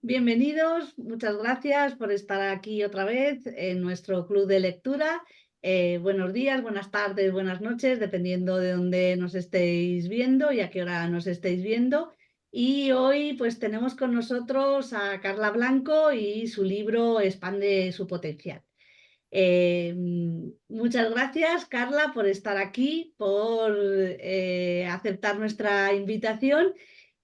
Bienvenidos, muchas gracias por estar aquí otra vez en nuestro club de lectura. Buenos días, buenas tardes, buenas noches, dependiendo de dónde nos estéis viendo y a qué hora nos estéis viendo. Y hoy pues tenemos con nosotros a Carla Blanco y su libro Expande su potencial. Muchas gracias, Carla, por estar aquí, por aceptar nuestra invitación.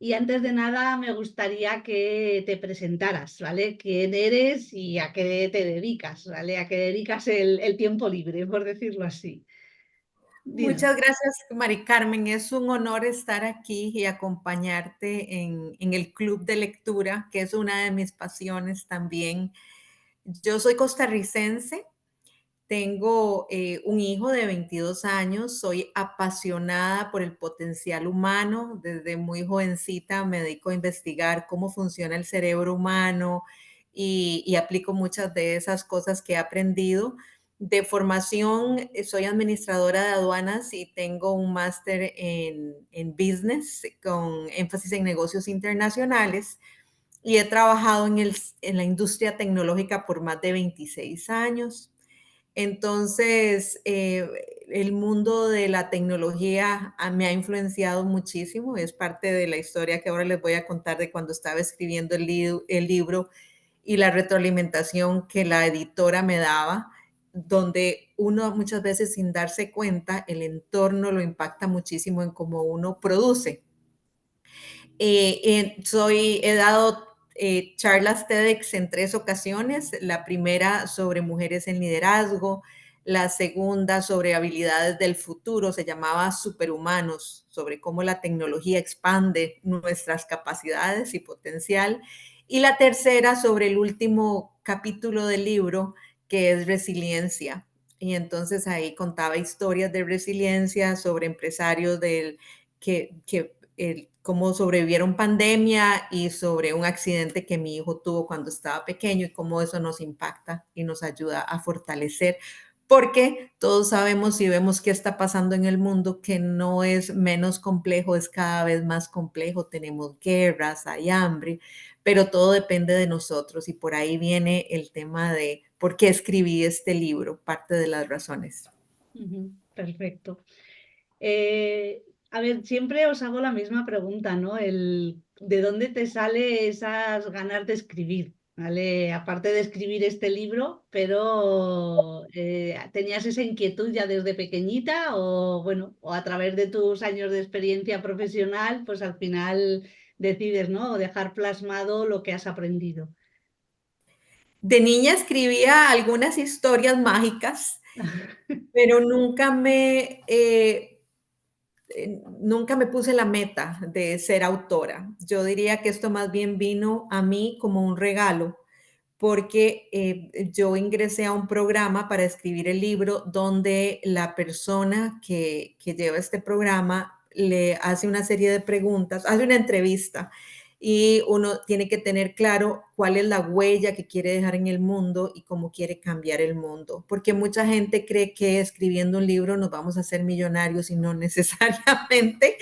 Y antes de nada, me gustaría que te presentaras, ¿vale? ¿Quién eres y a qué te dedicas, ¿vale? ¿A qué dedicas el tiempo libre, por decirlo así? Dinos. Muchas gracias, Mari Carmen. Es un honor estar aquí y acompañarte en el club de lectura, que es una de mis pasiones también. Yo soy costarricense, tengo un hijo de 22 años, soy apasionada por el potencial humano. Desde muy jovencita me dedico a investigar cómo funciona el cerebro humano y aplico muchas de esas cosas que he aprendido. De formación, soy administradora de aduanas y tengo un máster en business con énfasis en negocios internacionales y he trabajado en la industria tecnológica por más de 26 años. Entonces, el mundo de la tecnología me ha influenciado muchísimo, es parte de la historia que ahora les voy a contar de cuando estaba escribiendo el libro y la retroalimentación que la editora me daba, donde uno muchas veces sin darse cuenta, el entorno lo impacta muchísimo en cómo uno produce. He dado charlas TEDx en 3 ocasiones, la primera sobre mujeres en liderazgo, la segunda sobre habilidades del futuro, se llamaba Superhumanos, sobre cómo la tecnología expande nuestras capacidades y potencial, y la tercera sobre el último capítulo del libro, que es resiliencia. Y entonces ahí contaba historias de resiliencia sobre empresarios cómo sobrevivieron pandemia y sobre un accidente que mi hijo tuvo cuando estaba pequeño y cómo eso nos impacta y nos ayuda a fortalecer. Porque todos sabemos y vemos qué está pasando en el mundo, que no es menos complejo, es cada vez más complejo. Tenemos guerras, hay hambre, pero todo depende de nosotros y por ahí viene el tema de por qué escribí este libro, parte de las razones. Ujú, perfecto. Eh, a ver, siempre os hago la misma pregunta, ¿no? ¿De dónde te sale esas ganas de escribir? ¿Vale? Aparte de escribir este libro, pero ¿tenías esa inquietud ya desde pequeñita o bueno, o a través de tus años de experiencia profesional, pues al final decides, ¿no? Dejar plasmado lo que has aprendido. De niña escribía algunas historias mágicas, pero nunca me puse la meta de ser autora. Yo diría que esto más bien vino a mí como un regalo, porque yo ingresé a un programa para escribir el libro donde la persona que lleva este programa le hace una serie de preguntas, hace una entrevista y uno tiene que tener claro cuál es la huella que quiere dejar en el mundo y cómo quiere cambiar el mundo, porque mucha gente cree que escribiendo un libro nos vamos a hacer millonarios y no necesariamente.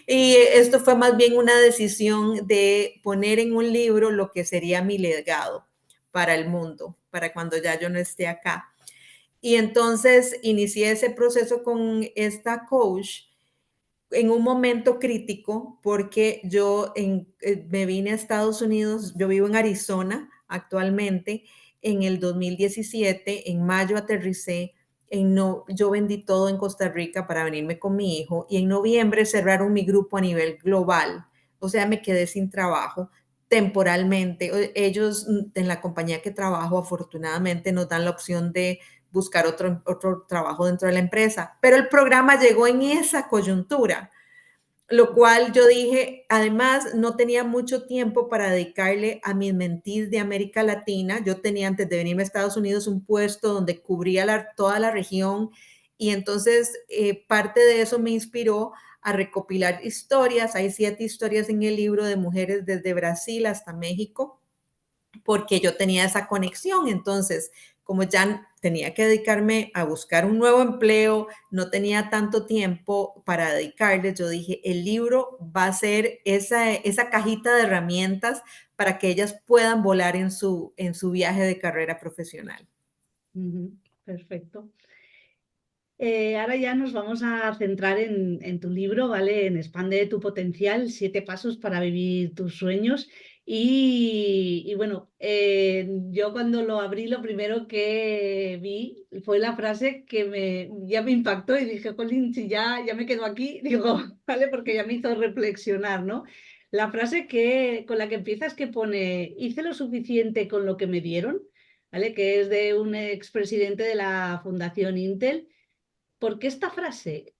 Y esto fue más bien una decisión de poner en un libro lo que sería mi legado para el mundo, para cuando ya yo no esté acá. Y entonces inicié ese proceso con esta coach en un momento crítico porque me vine a Estados Unidos, yo vivo en Arizona actualmente, en el 2017, en mayo aterricé, yo vendí todo en Costa Rica para venirme con mi hijo y en noviembre cerraron mi grupo a nivel global, o sea, me quedé sin trabajo temporalmente. Ellos en la compañía que trabajo afortunadamente nos dan la opción de buscar otro trabajo dentro de la empresa. Pero el programa llegó en esa coyuntura, lo cual yo dije, además no tenía mucho tiempo para dedicarle a mis mentis de América Latina. Yo tenía antes de venirme a Estados Unidos un puesto donde cubría toda la región y entonces parte de eso me inspiró a recopilar historias. Hay 7 historias en el libro de mujeres desde Brasil hasta México porque yo tenía esa conexión. Entonces, como ya tenía que dedicarme a buscar un nuevo empleo, no tenía tanto tiempo para dedicarle, yo dije, el libro va a ser esa cajita de herramientas para que ellas puedan volar en su viaje de carrera profesional. Ujú, perfecto. Ahora ya nos vamos a centrar en tu libro, ¿vale? En Expande tu potencial, 7 pasos para vivir tus sueños. Y bueno, yo cuando lo abrí, lo primero que vi fue la frase que ya me impactó y dije, Colin, si ya me quedo aquí, digo, ¿vale? Porque ya me hizo reflexionar, ¿no? La frase con la que empiezas que pone, hice lo suficiente con lo que me dieron, ¿vale? Que es de un expresidente de la Fundación Intel. ¿Por qué esta frase?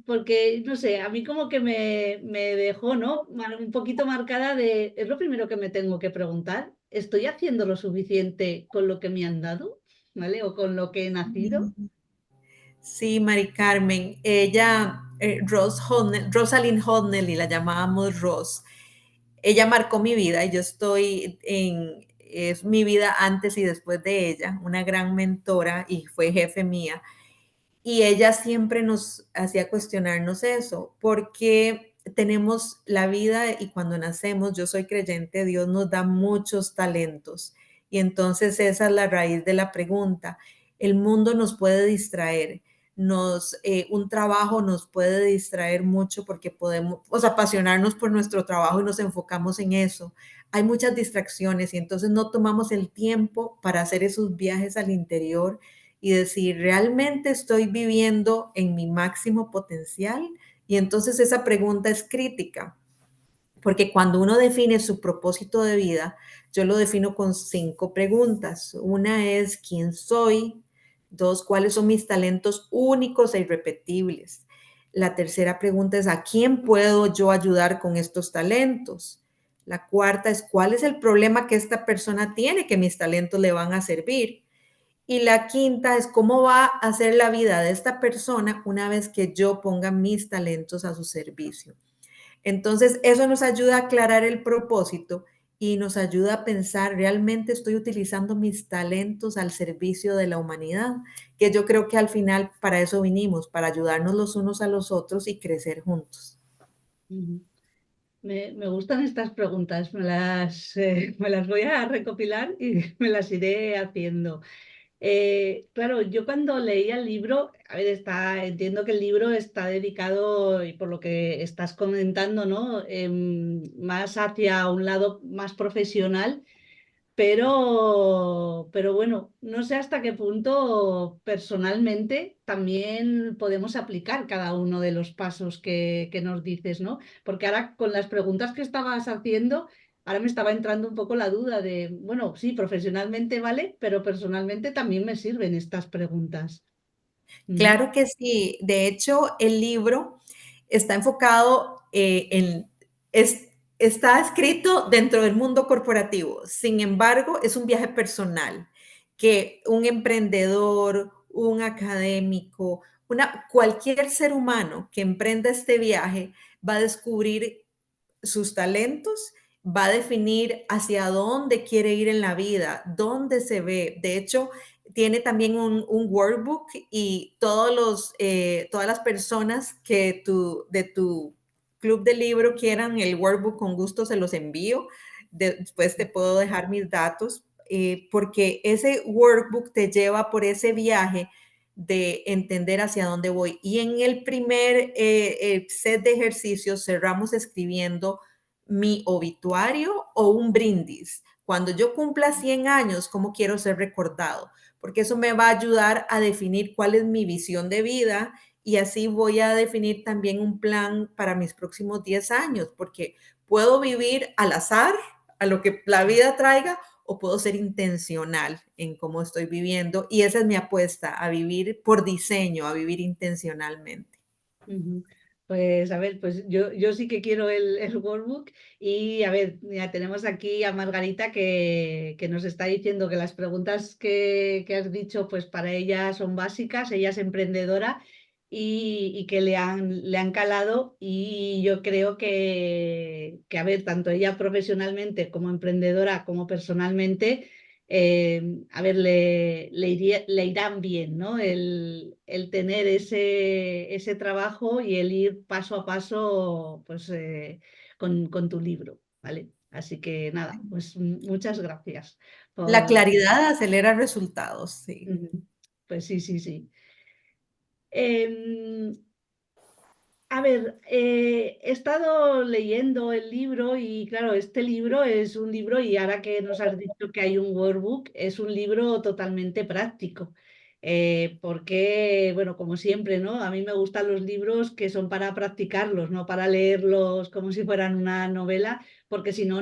Porque, no sé, a mí como que me dejó, ¿no? Un poquito marcada de, es lo primero que me tengo que preguntar, ¿estoy haciendo lo suficiente con lo que me han dado? ¿Vale? O con lo que he nacido. Sí, Mari Carmen, ella, Rosalind Hodnell, y la llamábamos Ross, ella marcó mi vida y yo estoy es mi vida antes y después de ella, una gran mentora y fue jefe mía. Y ella siempre nos hacía cuestionarnos eso, porque tenemos la vida y cuando nacemos, yo soy creyente, Dios nos da muchos talentos. Y entonces esa es la raíz de la pregunta. El mundo nos puede distraer, un trabajo nos puede distraer mucho porque podemos apasionarnos por nuestro trabajo y nos enfocamos en eso. Hay muchas distracciones y entonces no tomamos el tiempo para hacer esos viajes al interior y decir, ¿realmente estoy viviendo en mi máximo potencial? Y entonces esa pregunta es crítica, porque cuando uno define su propósito de vida, yo lo defino con 5 preguntas. Una es, ¿quién soy? 2, ¿cuáles son mis talentos únicos e irrepetibles? La tercera pregunta es, ¿a quién puedo yo ayudar con estos talentos? La cuarta es, ¿cuál es el problema que esta persona tiene que mis talentos le van a servir? Y la quinta es cómo va a ser la vida de esta persona una vez que yo ponga mis talentos a su servicio. Entonces, eso nos ayuda a aclarar el propósito y nos ayuda a pensar, ¿realmente estoy utilizando mis talentos al servicio de la humanidad? Que yo creo que al final para eso vinimos, para ayudarnos los unos a los otros y crecer juntos. Ujú. Me gustan estas preguntas, me las voy a recopilar y me las iré haciendo. Claro, yo cuando leía el libro, a ver, entiendo que el libro está dedicado, y por lo que estás comentando, ¿no? Más hacia un lado más profesional, pero bueno, no sé hasta qué punto personalmente también podemos aplicar cada uno de los pasos que nos dices, ¿no? Porque ahora con las preguntas que estabas haciendo, ahora me estaba entrando un poco la duda de, bueno, sí, profesionalmente vale, pero personalmente también me sirven estas preguntas. Ujú, Claro que sí. De hecho, el libro está enfocado está escrito dentro del mundo corporativo. Sin embargo, es un viaje personal que un emprendedor, un académico, cualquier ser humano que emprenda este viaje va a descubrir sus talentos, va a definir hacia dónde quiere ir en la vida, dónde se ve. De hecho, tiene también un workbook y todas las personas de tu club de libro quieran el workbook, con gusto se los envío. Después te puedo dejar mis datos, porque ese workbook te lleva por ese viaje de entender hacia dónde voy. Y en el primer set de ejercicios cerramos escribiendo mi obituario o un brindis. Cuando yo cumpla 100 años, ¿cómo quiero ser recordado? Porque eso me va a ayudar a definir cuál es mi visión de vida y así voy a definir también un plan para mis próximos 10 años, porque puedo vivir al azar, a lo que la vida traiga, o puedo ser intencional en cómo estoy viviendo. Y esa es mi apuesta, a vivir por diseño, a vivir intencionalmente. ujú. Pues a ver, pues yo sí que quiero el workbook y a ver, ya tenemos aquí a Margarita que nos está diciendo que las preguntas que has dicho, pues para ella son básicas, ella es emprendedora y que le han calado y yo creo a ver, tanto ella profesionalmente como emprendedora como personalmente. a ver, le irán bien, ¿no? El tener ese trabajo y el ir paso a paso, pues, con tu libro, ¿vale? Así que nada, pues muchas gracias La por... claridad acelera resultados, sí. Ujú. Pues sí, sí, sí. Em, A ver, he estado leyendo el libro y claro, este libro es un libro y ahora que nos has dicho que hay un workbook, es un libro totalmente práctico. Porque, bueno, como siempre, ¿no? A mí me gustan los libros que son para practicarlos, no para leerlos como si fueran una novela, porque si no,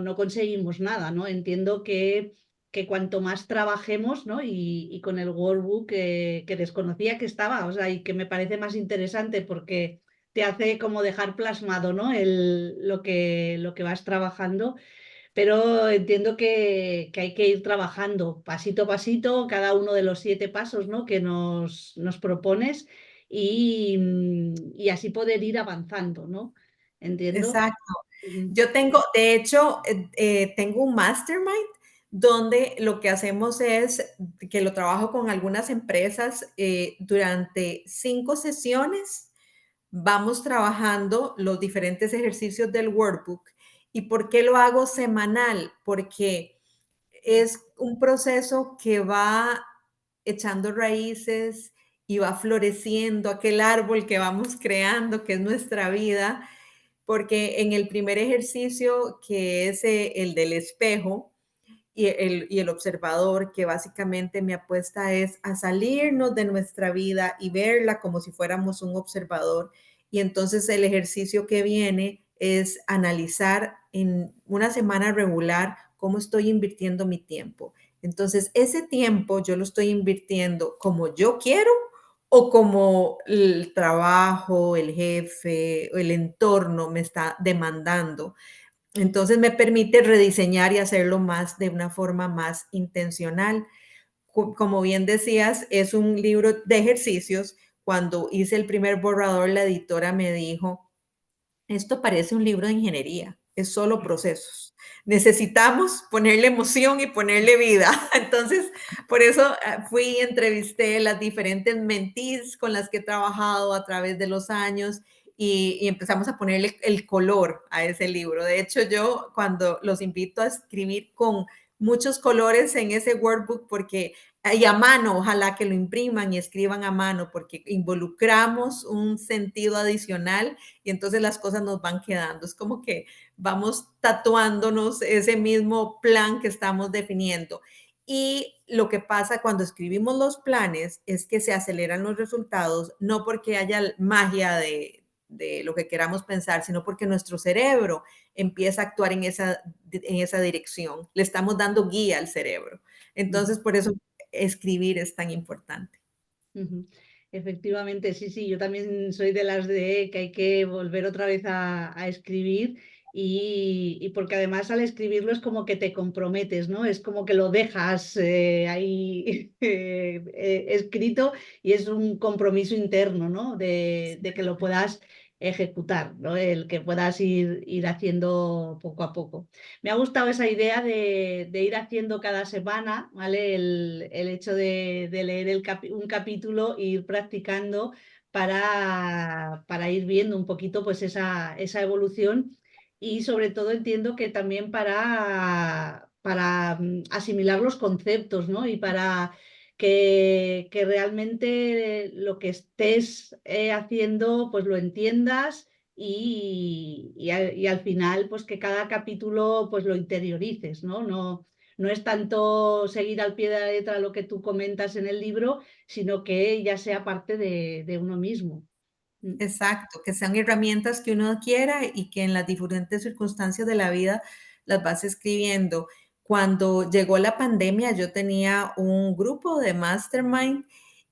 no conseguimos nada, ¿no? Entiendo que cuanto más trabajemos, ¿no? Y con el workbook que desconocía que estaba, o sea, y que me parece más interesante porque te hace como dejar plasmado, ¿no? Lo que vas trabajando, pero entiendo que hay que ir trabajando pasito a pasito cada uno de los 7 pasos, ¿no? Que nos propones y así poder ir avanzando, ¿no? Entiendo. Exacto. Ujú. Yo tengo, de hecho, tengo un mastermind donde lo que hacemos es que lo trabajo con algunas empresas durante 5 sesiones. Vamos trabajando los diferentes ejercicios del workbook. ¿Y por qué lo hago semanal? Porque es un proceso que va echando raíces y va floreciendo aquel árbol que vamos creando, que es nuestra vida, porque en el primer ejercicio, que es el del espejo y el observador, que básicamente mi apuesta es a salirnos de nuestra vida y verla como si fuéramos un observador. Y entonces el ejercicio que viene es analizar en una semana regular cómo estoy invirtiendo mi tiempo. Entonces, ese tiempo yo lo estoy invirtiendo como yo quiero o como el trabajo, el jefe, el entorno me está demandando. Entonces me permite rediseñar y hacerlo más de una forma más intencional. Como bien decías, es un libro de ejercicios. Cuando hice el primer borrador, la editora me dijo, esto parece un libro de ingeniería, es solo procesos. Necesitamos ponerle emoción y ponerle vida. Entonces, por eso fui y entrevisté las diferentes mentees con las que he trabajado a través de los años y empezamos a ponerle el color a ese libro. De hecho, yo cuando los invito a escribir con muchos colores en ese workbook, porque y a mano, ojalá que lo impriman y escriban a mano, porque involucramos un sentido adicional y entonces las cosas nos van quedando. Es como que vamos tatuándonos ese mismo plan que estamos definiendo. Y lo que pasa cuando escribimos los planes es que se aceleran los resultados, no porque haya magia de lo que queramos pensar, sino porque nuestro cerebro empieza a actuar en esa dirección. Le estamos dando guía al cerebro. Entonces, por eso escribir es tan importante. Ujú. Efectivamente, sí, sí, yo también soy de las de que hay que volver otra vez a escribir y porque además al escribirlo es como que te comprometes, ¿no? Es como que lo dejas ahí escrito y es un compromiso interno, ¿no? De que lo puedas ejecutar, ¿no? El que puedas ir haciendo poco a poco. Me ha gustado esa idea de ir haciendo cada semana, ¿vale? El hecho de leer un capítulo e ir practicando para ir viendo un poquito pues esa evolución y sobre todo entiendo que también para asimilar los conceptos, ¿no? Y para que realmente lo que estés haciendo pues lo entiendas y al final, pues que cada capítulo pues lo interiorices, ¿no? No es tanto seguir al pie de la letra lo que tú comentas en el libro, sino que ya sea parte de uno mismo. Mm, Exacto, que sean herramientas que uno quiera y que en las diferentes circunstancias de la vida las vas escribiendo. Cuando llegó la pandemia, yo tenía un grupo de mastermind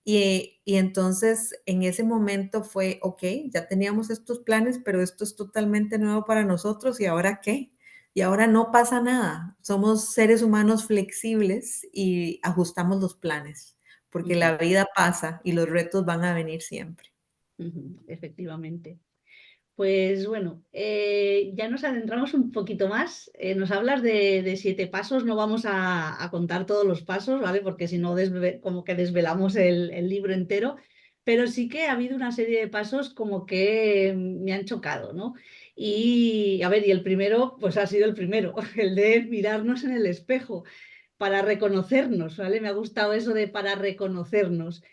y entonces en ese momento fue, ok, ya teníamos estos planes, pero esto es totalmente nuevo para nosotros y ahora qué? Y ahora no pasa nada. Somos seres humanos flexibles y ajustamos los planes, porque ujú, la vida pasa y los retos van a venir siempre. ujú, efectivamente. Pues bueno, ya nos adentramos un poquito más. Nos hablas de 7 pasos, no vamos a contar todos los pasos, ¿vale? Porque si no, como que desvelamos el libro entero, pero sí que ha habido una serie de pasos como que me han chocado, ¿no? Y a ver, y el primero, pues ha sido el primero, el de mirarnos en el espejo para reconocernos, ¿vale? Me ha gustado eso de para reconocernos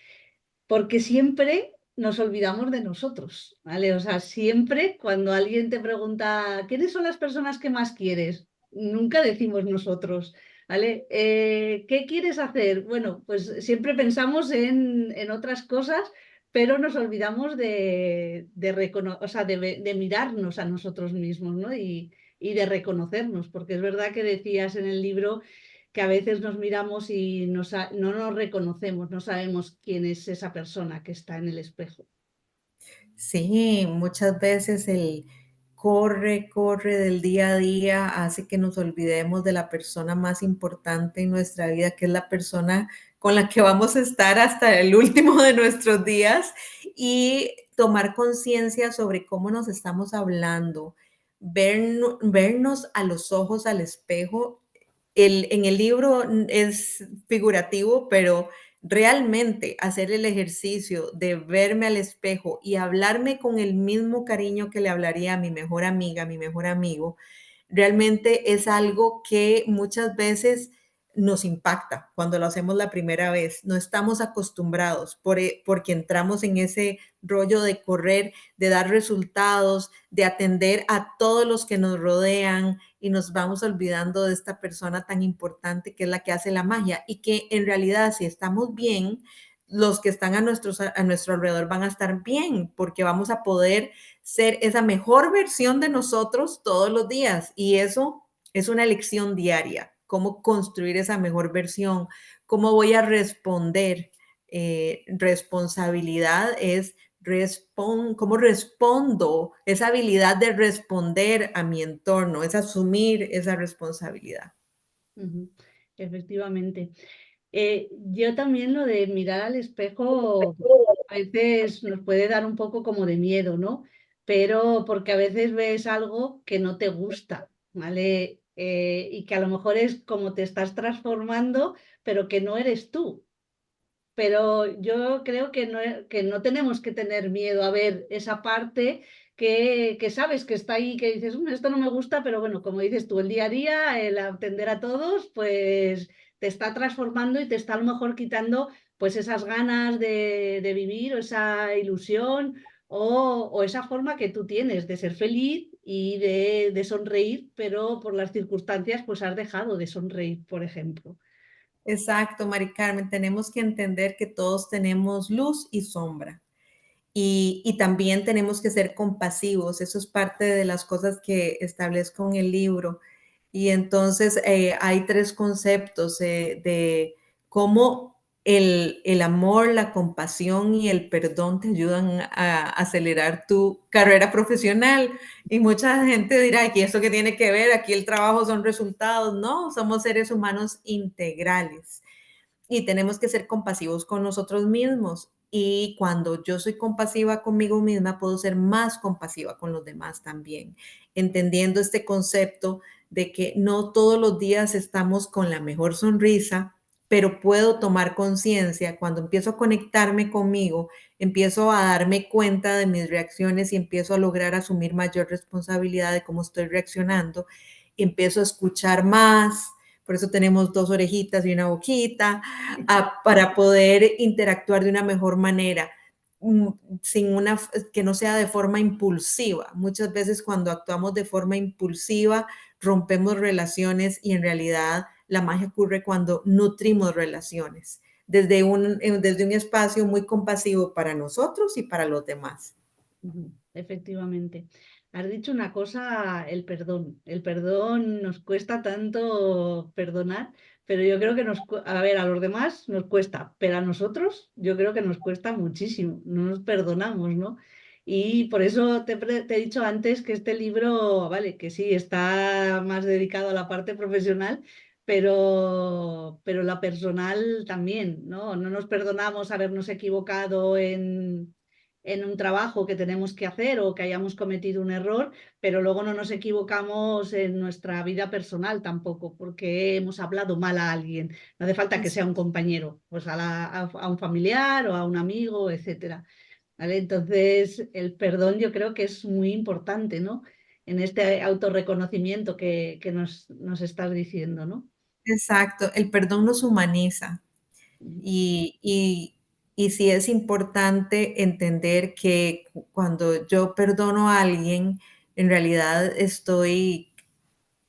porque siempre nos olvidamos de nosotros, ¿vale? O sea, siempre cuando alguien te pregunta, ¿quiénes son las personas que más quieres? Nunca decimos nosotros, ¿vale? ¿Qué quieres hacer? Bueno, pues siempre pensamos en otras cosas, pero nos olvidamos o sea, de mirarnos a nosotros mismos, ¿no? Y de reconocernos, porque es verdad que decías en el libro que a veces nos miramos y no nos reconocemos, no sabemos quién es esa persona que está en el espejo. Sí, muchas veces el corre, corre del día a día hace que nos olvidemos de la persona más importante en nuestra vida, que es la persona con la que vamos a estar hasta el último de nuestros días y tomar conciencia sobre cómo nos estamos hablando, vernos a los ojos al espejo. En el libro es figurativo, pero realmente hacer el ejercicio de verme al espejo y hablarme con el mismo cariño que le hablaría a mi mejor amiga, a mi mejor amigo, realmente es algo que muchas veces nos impacta cuando lo hacemos la primera vez. No estamos acostumbrados porque entramos en ese rollo de correr, de dar resultados, de atender a todos los que nos rodean y nos vamos olvidando de esta persona tan importante que es la que hace la magia y que en realidad si estamos bien, los que están a nuestro alrededor van a estar bien porque vamos a poder ser esa mejor versión de nosotros todos los días. Y eso es una elección diaria, cómo construir esa mejor versión, cómo voy a responder. Responsabilidad es cómo respondo, esa habilidad de responder a mi entorno, es asumir esa responsabilidad. Ujú, efectivamente. Yo también lo de mirar al espejo a veces nos puede dar un poco como de miedo, ¿no? Pero porque a veces ves algo que no te gusta, ¿vale? Y que a lo mejor es como te estás transformando, pero que no eres tú. Pero yo creo que no tenemos que tener miedo a ver esa parte que sabes que está ahí, que dices, Esto no me gusta", pero bueno, como dices tú, el día a día, el atender a todos, pues te está transformando y te está a lo mejor quitando pues esas ganas de vivir o esa ilusión o esa forma que tú tienes de ser feliz y de sonreír, pero por las circunstancias pues has dejado de sonreír, por ejemplo. Exacto, Mari Carmen, tenemos que entender que todos tenemos luz y sombra. Y también tenemos que ser compasivos, eso es parte de las cosas que establezco en el libro. Y entonces hay tres conceptos de cómo el amor, la compasión y el perdón te ayudan a acelerar tu carrera profesional. Y mucha gente dirá, ¿y eso qué tiene que ver? Aquí el trabajo son resultados. No, somos seres humanos integrales y tenemos que ser compasivos con nosotros mismos. Y cuando yo soy compasiva conmigo misma, puedo ser más compasiva con los demás también, entendiendo este concepto de que no todos los días estamos con la mejor sonrisa, pero puedo tomar conciencia cuando empiezo a conectarme conmigo, empiezo a darme cuenta de mis reacciones y empiezo a lograr asumir mayor responsabilidad de cómo estoy reaccionando, empiezo a escuchar más, por eso tenemos dos orejitas y una boquita, para poder interactuar de una mejor manera, mm, sin una, que no sea de forma impulsiva. Muchas veces cuando actuamos de forma impulsiva, rompemos relaciones y en realidad la magia ocurre cuando nutrimos relaciones desde un espacio muy compasivo para nosotros y para los demás. Ujú, efectivamente. Has dicho una cosa, el perdón. El perdón nos cuesta tanto perdonar, pero yo creo que a ver, a los demás nos cuesta, pero a nosotros yo creo que nos cuesta muchísimo, no nos perdonamos, ¿no? Y por eso te he dicho antes que este libro, vale, que sí, está más dedicado a la parte profesional, pero la personal también, ¿no? No nos perdonamos habernos equivocado en un trabajo que tenemos que hacer o que hayamos cometido un error, pero luego no nos equivocamos en nuestra vida personal tampoco, porque hemos hablado mal a alguien. No hace falta que sea un compañero, pues a un familiar o a un amigo, etcétera. ¿Vale? Entonces, el perdón yo creo que es muy importante, ¿no? En este autorreconocimiento que nos estás diciendo, ¿no? Exacto, el perdón nos humaniza. Ujú. Y, y, y sí es importante entender que cuando yo perdono a alguien, en realidad estoy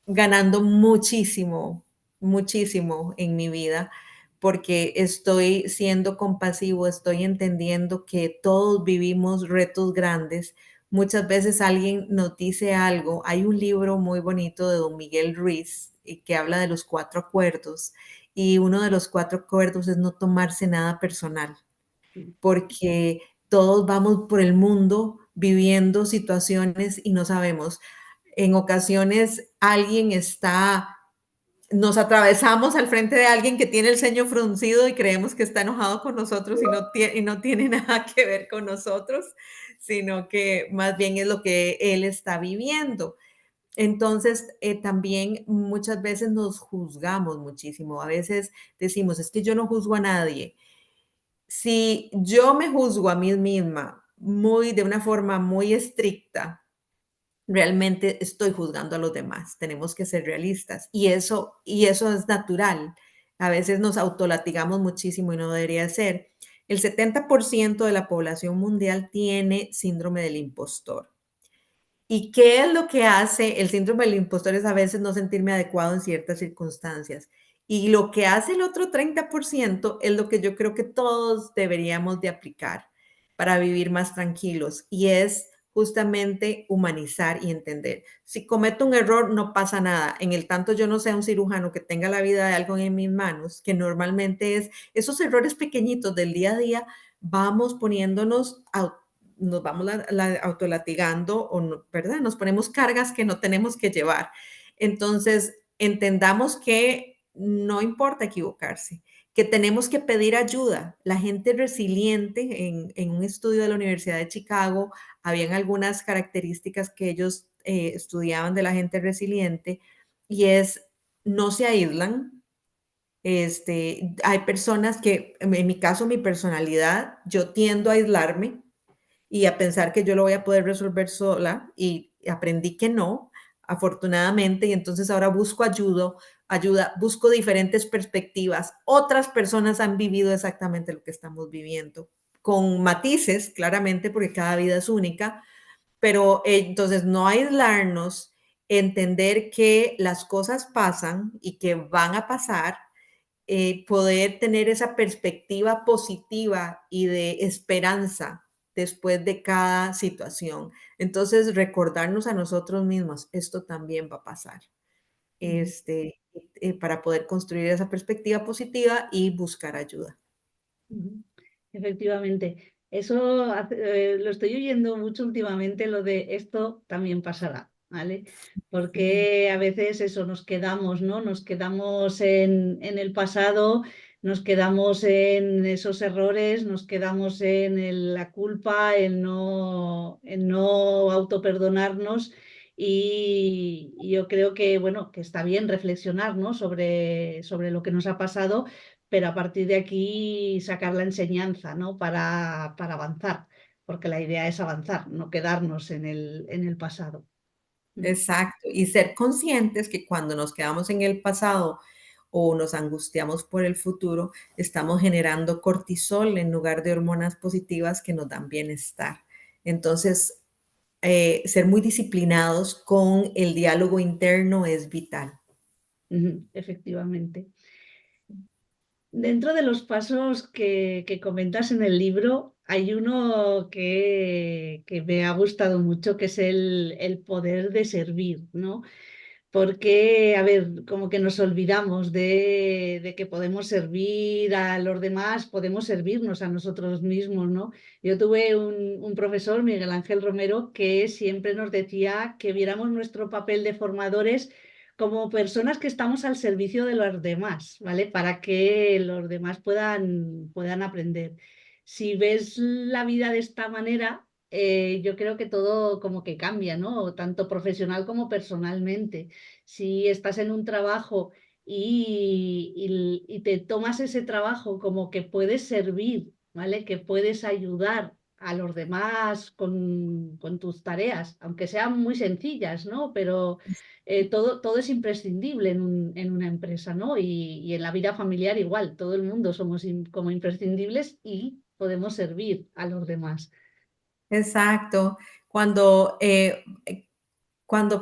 ganando muchísimo, muchísimo en mi vida, porque estoy siendo compasivo, estoy entendiendo que todos vivimos retos grandes. Muchas veces alguien nos dice algo. Hay un libro muy bonito de don Miguel Ruiz que habla de los 4 acuerdos y uno de los 4 acuerdos es no tomarse nada personal, porque todos vamos por el mundo viviendo situaciones y no sabemos. En ocasiones alguien está, nos atravesamos al frente de alguien que tiene el ceño fruncido y creemos que está enojado con nosotros y no tiene nada que ver con nosotros, sino que más bien es lo que él está viviendo. Entonces, también muchas veces nos juzgamos muchísimo. A veces decimos, es que yo no juzgo a nadie. Si yo me juzgo a mí misma muy de una forma muy estricta, realmente estoy juzgando a los demás. Tenemos que ser realistas y eso es natural. A veces nos autolatigamos muchísimo y no debería ser. El 70% de la población mundial tiene síndrome del impostor. ¿Y qué es lo que hace el síndrome del impostor? Es a veces no sentirme adecuado en ciertas circunstancias. Y lo que hace el otro 30% es lo que yo creo que todos deberíamos de aplicar para vivir más tranquilos y es justamente humanizar y entender. Si cometo un error, no pasa nada. En el tanto yo no sea un cirujano que tenga la vida de alguien en mis manos, que normalmente es esos errores pequeñitos del día a día, vamos poniéndonos nos vamos autolatigando o no, ¿verdad? Nos ponemos cargas que no tenemos que llevar. Entonces, entendamos que no importa equivocarse, que tenemos que pedir ayuda. La gente resiliente, en un estudio de la Universidad de Chicago, habían algunas características que ellos estudiaban de la gente resiliente y es no se aíslan. Hay personas que, en mi caso, mi personalidad, yo tiendo a aislarme y a pensar que yo lo voy a poder resolver sola y aprendí que no, afortunadamente, y entonces ahora busco ayuda, busco diferentes perspectivas. Otras personas han vivido exactamente lo que estamos viviendo, con matices, claramente, porque cada vida es única, pero entonces no aislarnos, entender que las cosas pasan y que van a pasar, poder tener esa perspectiva positiva y de esperanza después de cada situación. Entonces, recordarnos a nosotros mismos, esto también va a pasar, Ujú. para poder construir esa perspectiva positiva y buscar ayuda. Ujú. Efectivamente, eso lo estoy oyendo mucho últimamente, lo de esto también pasará, ¿vale? Sí, Porque a veces eso nos quedamos, ¿no? Nos quedamos en el pasado, nos quedamos en esos errores, nos quedamos en la culpa, en no autoperdonarnos. Y yo creo que, bueno, que está bien reflexionar, ¿no? Sobre lo que nos ha pasado, pero a partir de aquí sacar la enseñanza, ¿no? Para avanzar, porque la idea es avanzar, no quedarnos en el pasado. Mm. exacto. Y ser conscientes que cuando nos quedamos en el pasado o nos angustiamos por el futuro, estamos generando cortisol en lugar de hormonas positivas que nos dan bienestar. Entonces, ser muy disciplinados con el diálogo interno es vital. Ujú, efectivamente. Dentro de los pasos que comentas en el libro, hay uno que me ha gustado mucho, que es el poder de servir, ¿no? Porque, a ver, como que nos olvidamos de que podemos servir a los demás, podemos servirnos a nosotros mismos, ¿no? Yo tuve un profesor, Miguel Ángel Romero, que siempre nos decía que viéramos nuestro papel de formadores como personas que estamos al servicio de los demás, ¿vale? Para que los demás puedan aprender. si ves la vida de esta manera, yo creo que todo como que cambia, ¿no? Tanto profesional como personalmente. Si estás en un trabajo y te tomas ese trabajo como que puedes servir, ¿vale? Que puedes ayudar a los demás con tus tareas, aunque sean muy sencillas, ¿no? Pero todo es imprescindible en una empresa, ¿no? Y en la vida familiar igual, todo el mundo somos como imprescindibles y podemos servir a los demás. Exacto. Cuando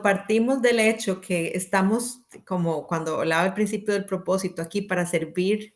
partimos del hecho que estamos, como cuando hablaba al principio del propósito, aquí para servir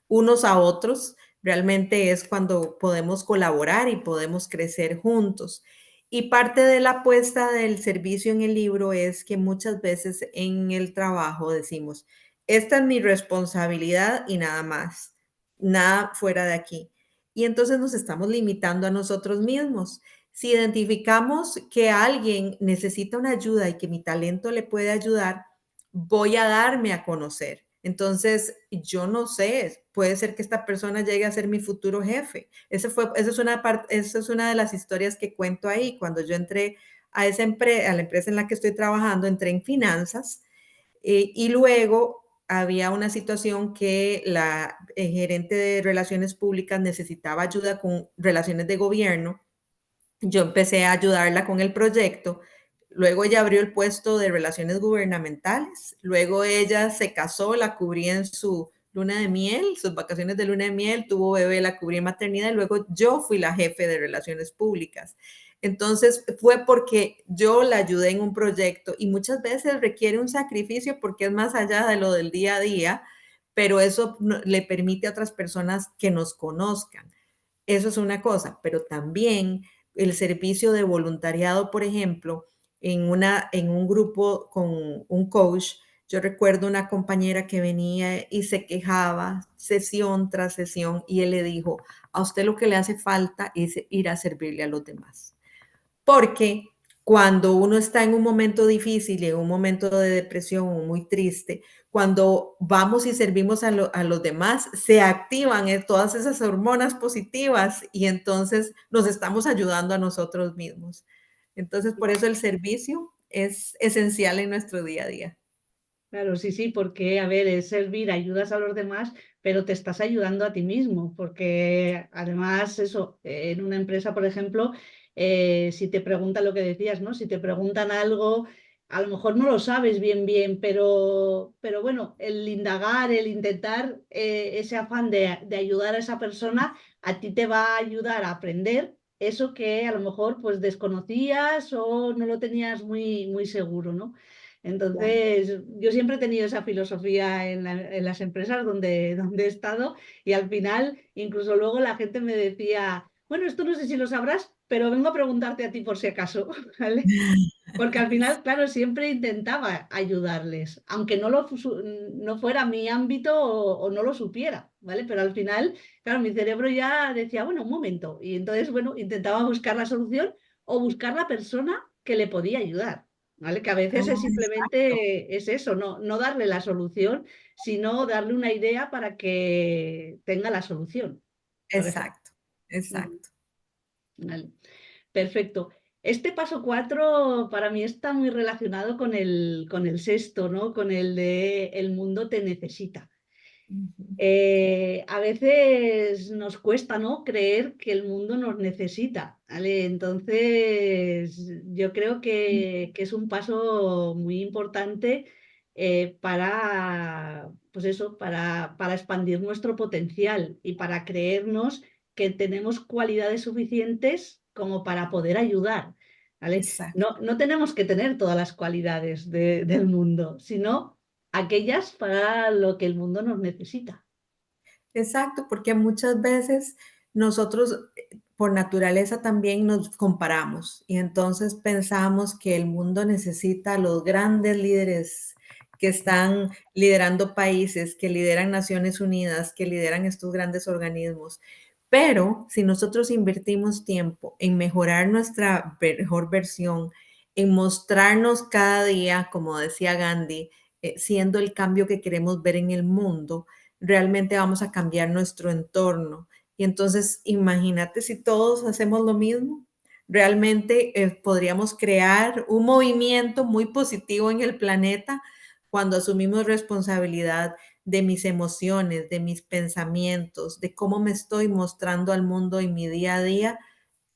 unos a otros, realmente es cuando podemos colaborar y podemos crecer juntos. Y parte de la apuesta del servicio en el libro es que muchas veces en el trabajo decimos, esta es mi responsabilidad y nada más, nada fuera de aquí. Y entonces nos estamos limitando a nosotros mismos. Si identificamos que alguien necesita una ayuda y que mi talento le puede ayudar, voy a darme a conocer. Entonces, yo no sé, puede ser que esta persona llegue a ser mi futuro jefe. Esa es una de las historias que cuento ahí. Cuando yo entré a la empresa en la que estoy trabajando, entré en finanzas y luego había una situación que la gerente de relaciones públicas necesitaba ayuda con relaciones de gobierno. Yo empecé a ayudarla con el proyecto. Luego ella abrió el puesto de relaciones gubernamentales. Luego ella se casó, la cubrí en su luna de miel, sus vacaciones de luna de miel, tuvo bebé, la cubrí en maternidad y luego yo fui la jefe de relaciones públicas. Entonces fue porque yo la ayudé en un proyecto y muchas veces requiere un sacrificio porque es más allá de lo del día a día, pero eso le permite a otras personas que nos conozcan. Eso es una cosa, pero también el servicio de voluntariado, por ejemplo, en un grupo con un coach, yo recuerdo una compañera que venía y se quejaba sesión tras sesión y él le dijo, a usted lo que le hace falta es ir a servirle a los demás. Porque cuando uno está en un momento difícil, en un momento de depresión o muy triste, cuando vamos y servimos a los demás, se activan todas esas hormonas positivas y entonces nos estamos ayudando a nosotros mismos. Entonces, por eso el servicio es esencial en nuestro día a día. Claro, sí, sí, porque, a ver, es servir, ayudas a los demás, pero te estás ayudando a ti mismo, porque además eso, en una empresa, por ejemplo, si te preguntan lo que decías, ¿no? Si te preguntan algo, a lo mejor no lo sabes bien, bien, pero bueno, el indagar, el intentar ese afán de ayudar a esa persona, a ti te va a ayudar a aprender eso que a lo mejor pues desconocías o no lo tenías muy, muy seguro, ¿no? Claro. Entonces, yo siempre he tenido esa filosofía en las empresas donde he estado y al final, incluso luego la gente me decía, bueno, esto no sé si lo sabrás, pero vengo a preguntarte a ti por si acaso, ¿vale? Porque al final, claro, siempre intentaba ayudarles, aunque no fuera mi ámbito o no lo supiera, ¿vale? Pero al final, claro, mi cerebro ya decía, bueno, un momento. Y entonces, bueno, intentaba buscar la solución o buscar la persona que le podía ayudar, ¿vale? Que a Ah, veces es exacto, simplemente es eso, no darle la solución, sino darle una idea para que tenga la solución, por ejemplo. exacto, exacto. Vale. Perfecto. Este paso 4 para mí está muy relacionado con el sexto, ¿no? Con el de el mundo te necesita. Ujú. A veces nos cuesta, ¿no? Creer que el mundo nos necesita, ¿vale? Entonces, yo creo que es un paso muy importante pues eso, para expandir nuestro potencial y para creernos que tenemos cualidades suficientes como para poder ayudar, ¿vale? Exacto. No tenemos que tener todas las cualidades del mundo, sino aquellas para lo que el mundo nos necesita. Exacto, porque muchas veces nosotros por naturaleza también nos comparamos y entonces pensamos que el mundo necesita a los grandes líderes que están liderando países, que lideran Naciones Unidas, que lideran estos grandes organismos. Pero si nosotros invertimos tiempo en mejorar nuestra mejor versión, en mostrarnos cada día, como decía Gandhi, siendo el cambio que queremos ver en el mundo, realmente vamos a cambiar nuestro entorno Y entonces, imagínate si todos hacemos lo mismo. Realmente podríamos crear un movimiento muy positivo en el planeta cuando asumimos responsabilidad de mis emociones, de mis pensamientos, de cómo me estoy mostrando al mundo en mi día a día.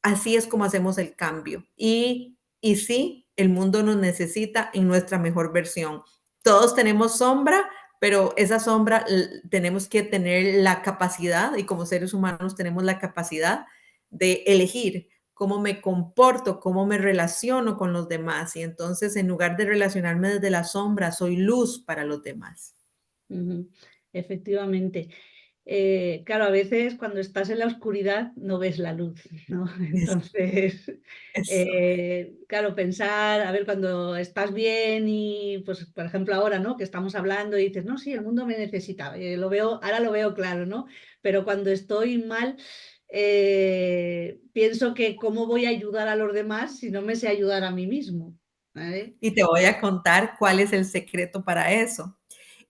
Así es como hacemos el cambio. Y sí, el mundo nos necesita en nuestra mejor versión. Todos tenemos sombra, pero esa sombra tenemos que tener la capacidad, y como seres humanos tenemos la capacidad de elegir cómo me comporto, cómo me relaciono con los demás. Y entonces, en lugar de relacionarme desde la sombra, soy luz para los demás. Ujú. Efectivamente. Claro, a veces cuando estás en la oscuridad no ves la luz, ¿no? Es- Entonces, Eso. claro, pensar, a ver, cuando estás bien y, pues, por ejemplo, ahora, ¿no? Que estamos hablando y dices, no, sí, el mundo me necesita, lo veo, ahora lo veo claro, ¿no? Pero cuando estoy mal, pienso que cómo voy a ayudar a los demás si no me sé ayudar a mí mismo, ¿vale? Y te voy a contar cuál es el secreto para eso.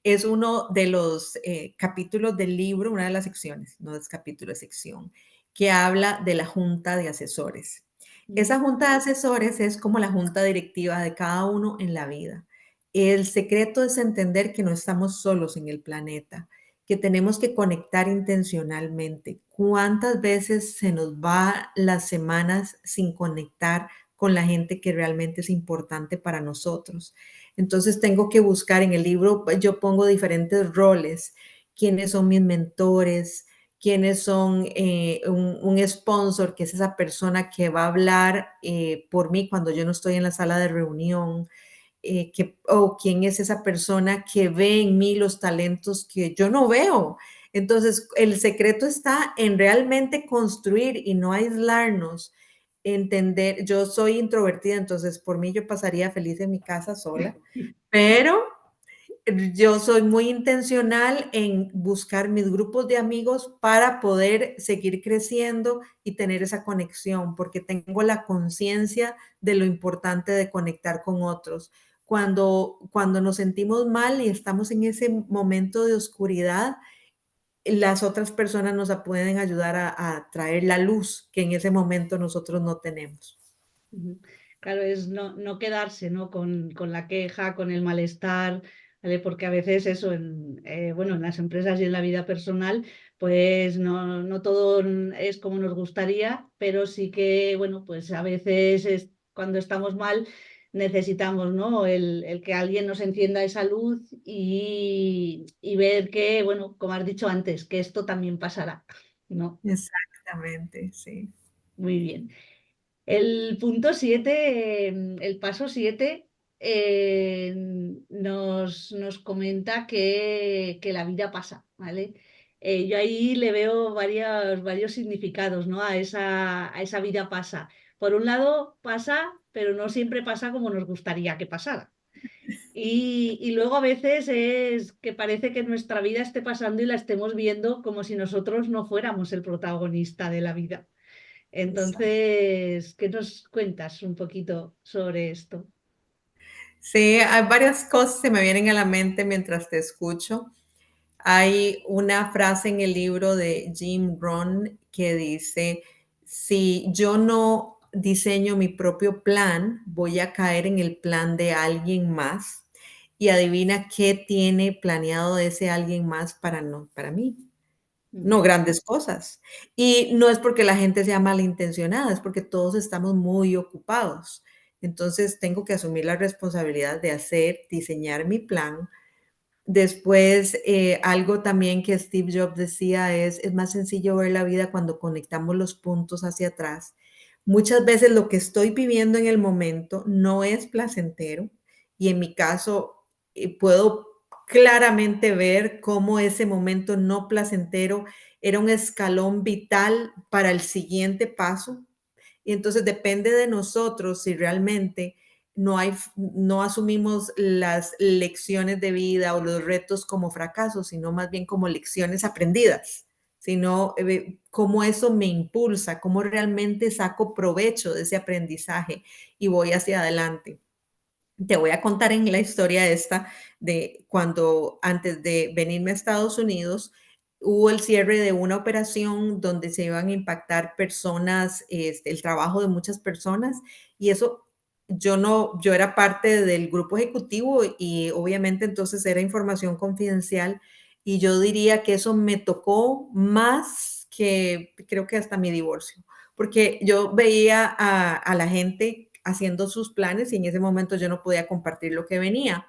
Es uno de los capítulos del libro, una de las secciones, no es capítulo, es sección, que habla de la junta de asesores. Ujú, Esa junta de asesores es como la junta directiva de cada uno en la vida. El secreto es entender que no estamos solos en el planeta, que tenemos que conectar intencionalmente. ¿Cuántas veces se nos va las semanas sin conectar con la gente que realmente es importante para nosotros? Entonces tengo que buscar en el libro, pues, yo pongo diferentes roles, quiénes son mis mentores, quiénes son un sponsor, que es esa persona que va a hablar por mí cuando yo no estoy en la sala de reunión, o quién es esa persona que ve en mí los talentos que yo no veo. Entonces, el secreto está en realmente construir y no aislarnos, entender, yo soy introvertida, entonces por mí yo pasaría feliz en mi casa sola, pero yo soy muy intencional en buscar mis grupos de amigos para poder seguir creciendo y tener esa conexión, porque tengo la conciencia de lo importante de conectar con otros. Cuando nos sentimos mal y estamos en ese momento de oscuridad, las otras personas nos pueden ayudar a traer la luz que en ese momento nosotros no tenemos. ujú. Claro, es no quedarse, ¿no? Con la queja, con el malestar, ¿vale? Porque a veces eso, bueno, en las empresas y en la vida personal, pues no todo es como nos gustaría, pero sí que, bueno, pues a veces cuando estamos mal necesitamos, ¿no? El que alguien nos encienda esa luz y ver que, bueno, como has dicho antes, que esto también pasará, ¿no? Exactamente, sí. Muy bien. El punto 7, el paso 7, nos comenta que la vida pasa, ¿vale? Yo ahí le veo varios significados, ¿no? A esa vida pasa. Por un lado, pasa, pero no siempre pasa como nos gustaría que pasara. Y luego a veces es que parece que nuestra vida esté pasando y la estemos viendo como si nosotros no fuéramos el protagonista de la vida. Exacto. Entonces, ¿qué nos cuentas un poquito sobre esto? Sí, hay varias cosas que me vienen a la mente mientras te escucho. Hay una frase en el libro de Jim Rohn que dice, si yo no diseño mi propio plan, voy a caer en el plan de alguien más. Y adivina qué tiene planeado ese alguien más para, no, para mí. Mm, No grandes cosas. Y no es porque la gente sea malintencionada, es porque todos estamos muy ocupados. Entonces tengo que asumir la responsabilidad de hacer, diseñar mi plan. Después, algo también que Steve Jobs decía es más sencillo ver la vida cuando conectamos los puntos hacia atrás. Muchas veces lo que estoy viviendo en el momento no es placentero y en mi caso puedo claramente ver cómo ese momento no placentero era un escalón vital para el siguiente paso. Y entonces depende de nosotros si realmente no asumimos las lecciones de vida o los retos como fracasos, sino más bien como lecciones aprendidas, sino cómo eso me impulsa, cómo realmente saco provecho de ese aprendizaje y voy hacia adelante. Te voy a contar en la historia esta de cuando antes de venirme a Estados Unidos, hubo el cierre de una operación donde se iban a impactar personas, el trabajo de muchas personas, y eso yo no, yo era parte del grupo ejecutivo y obviamente entonces era información confidencial y yo diría que eso me tocó más que creo que hasta mi divorcio, porque yo veía a la gente haciendo sus planes y en ese momento yo no podía compartir lo que venía.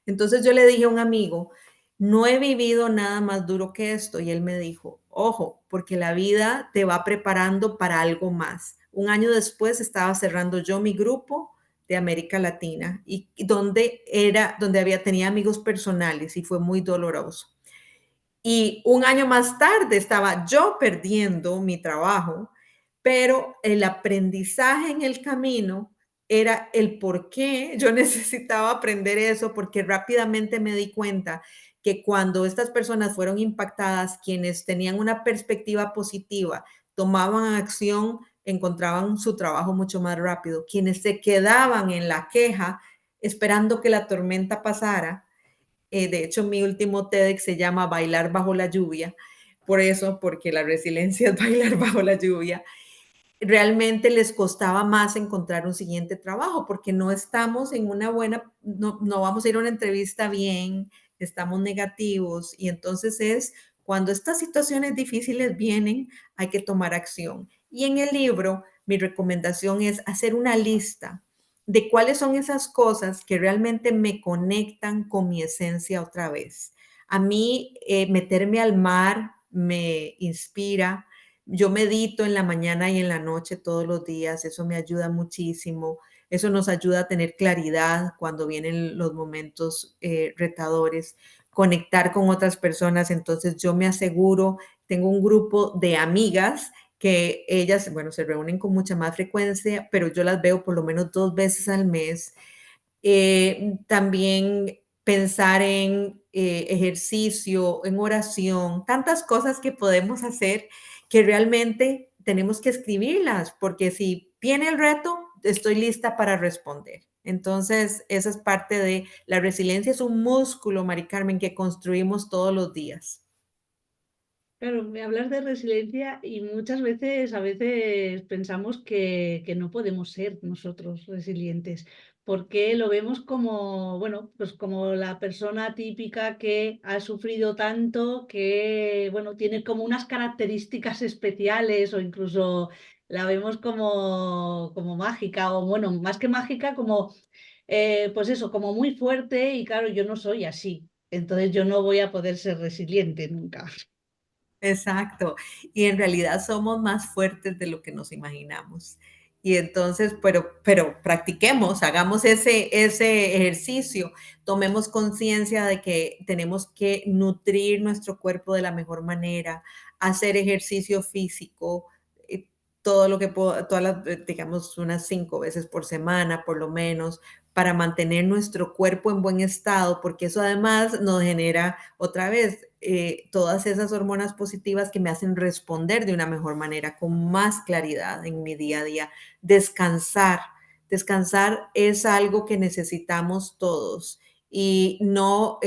Entonces yo le dije a un amigo, no he vivido nada más duro que esto. Y él me dijo, ojo, porque la vida te va preparando para algo más. Un año después estaba cerrando yo mi grupo de América Latina y tenía amigos personales y fue muy doloroso. Y un año más tarde estaba yo perdiendo mi trabajo, pero el aprendizaje en el camino era el por qué yo necesitaba aprender eso, porque rápidamente me di cuenta que cuando estas personas fueron impactadas, quienes tenían una perspectiva positiva, tomaban acción, encontraban su trabajo mucho más rápido. Quienes se quedaban en la queja esperando que la tormenta pasara, de hecho, mi último TEDx se llama Bailar bajo la lluvia. Por eso, porque la resiliencia es bailar bajo la lluvia. Realmente les costaba más encontrar un siguiente trabajo porque no estamos en una buena, no vamos a ir a una entrevista bien, estamos negativos y entonces es cuando estas situaciones difíciles vienen, hay que tomar acción. Y en el libro, mi recomendación es hacer una lista de cuáles son esas cosas que realmente me conectan con mi esencia otra vez. A mí, meterme al mar me inspira. Yo medito en la mañana y en la noche todos los días, eso me ayuda muchísimo. Eso nos ayuda a tener claridad cuando vienen los momentos retadores, conectar con otras personas. Entonces yo me aseguro, tengo un grupo de amigas que ellas, bueno, se reúnen con mucha más frecuencia, pero yo las veo por lo menos 2 veces al mes. También pensar en ejercicio, en oración, tantas cosas que podemos hacer que realmente tenemos que escribirlas, porque si viene el reto, estoy lista para responder. Entonces, esa es parte de la resiliencia, es un músculo, Mari Carmen, que construimos todos los días. Claro, me hablas de resiliencia y muchas veces, a veces pensamos que no podemos ser nosotros resilientes, porque lo vemos como, bueno, pues como la persona típica que ha sufrido tanto, que, bueno, tiene como unas características especiales o incluso la vemos como mágica o, bueno, más que mágica, como, pues eso, como muy fuerte y claro, yo no soy así, entonces yo no voy a poder ser resiliente nunca. Exacto. Y en realidad somos más fuertes de lo que nos imaginamos. Y entonces, pero practiquemos, hagamos ese ejercicio, tomemos conciencia de que tenemos que nutrir nuestro cuerpo de la mejor manera, hacer ejercicio físico, eh, todo lo que todas las, digamos, unas 5 veces por semana, por lo menos, para mantener nuestro cuerpo en buen estado, porque eso además nos genera otra vez todas esas hormonas positivas que me hacen responder de una mejor manera, con más claridad en mi día a día. Descansar. Descansar es algo que necesitamos todos y no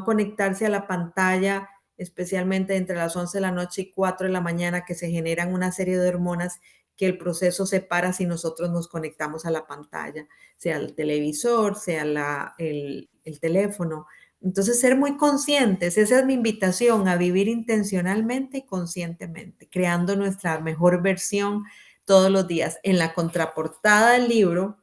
conectarse a la pantalla, especialmente entre las 11 de la noche y 4 de la mañana, que se generan una serie de hormonas que el proceso se para si nosotros nos conectamos a la pantalla, sea el televisor, sea el teléfono. Entonces, ser muy conscientes, esa es mi invitación a vivir intencionalmente y conscientemente, creando nuestra mejor versión todos los días. En la contraportada del libro,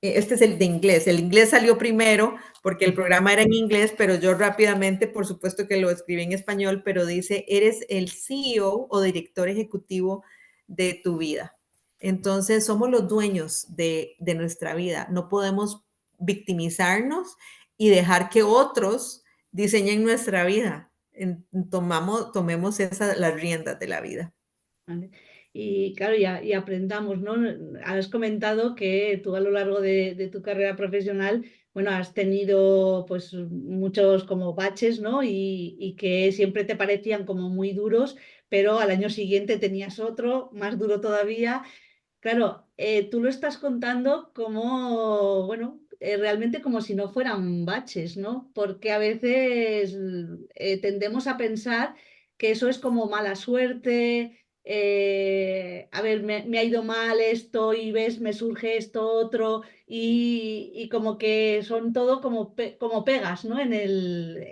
este es el inglés salió primero porque el programa era en inglés, pero yo rápidamente, por supuesto que lo escribí en español, pero dice, eres el CEO o director ejecutivo de tu vida. Entonces, somos los dueños de nuestra vida. No podemos victimizarnos y dejar que otros diseñen nuestra vida. Tomemos las riendas de la vida. ¿Vale? Y claro, y aprendamos, ¿no? Has comentado que tú a lo largo de tu carrera profesional, bueno, has tenido pues muchos como baches, ¿no? Y que siempre te parecían como muy duros, pero al año siguiente tenías otro, más duro todavía. Claro, tú lo estás contando como, bueno, realmente como si no fueran baches, ¿no? Porque a veces tendemos a pensar que eso es como mala suerte. A ver, me ha ido mal esto y ves, me surge esto otro y como que son todo como, como pegas, ¿no? En el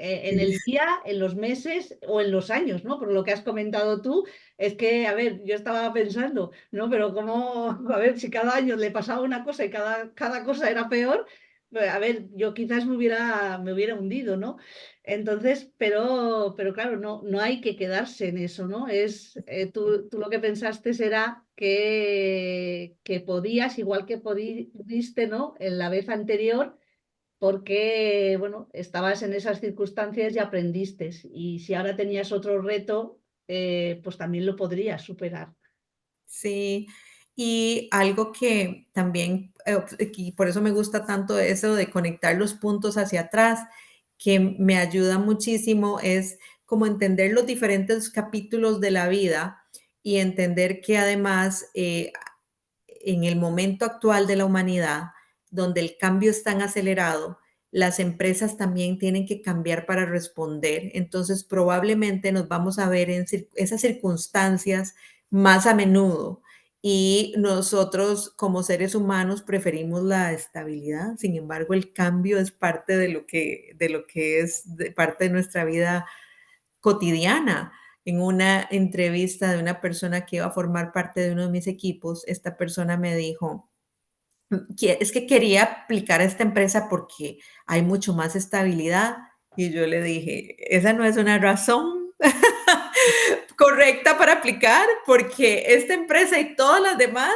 día, en los meses o en los años, ¿no? Por lo que has comentado tú, es que, a ver, yo estaba pensando, ¿no? Pero como, a ver, si cada año le pasaba una cosa y cada cosa era peor, pues, a ver, yo quizás me hubiera hundido, ¿no? Entonces, pero claro, no hay que quedarse en eso, ¿no? Tú lo que pensaste será que podías, igual que pudiste, ¿no? En la vez anterior, porque, bueno, estabas en esas circunstancias y aprendiste. Y si ahora tenías otro reto, pues también lo podrías superar. Sí, y algo que también, y por eso me gusta tanto eso de conectar los puntos hacia atrás, que me ayuda muchísimo, es como entender los diferentes capítulos de la vida y entender que además en el momento actual de la humanidad, donde el cambio es tan acelerado, las empresas también tienen que cambiar para responder. Entonces, probablemente nos vamos a ver en esas circunstancias más a menudo. Y nosotros como seres humanos preferimos la estabilidad. Sin embargo, el cambio es parte de lo que es parte de nuestra vida cotidiana. En una entrevista de una persona que iba a formar parte de uno de mis equipos, esta persona me dijo, que es que quería aplicar a esta empresa porque hay mucho más estabilidad. Y yo le dije, esa no es una razón correcta para aplicar, porque esta empresa y todas las demás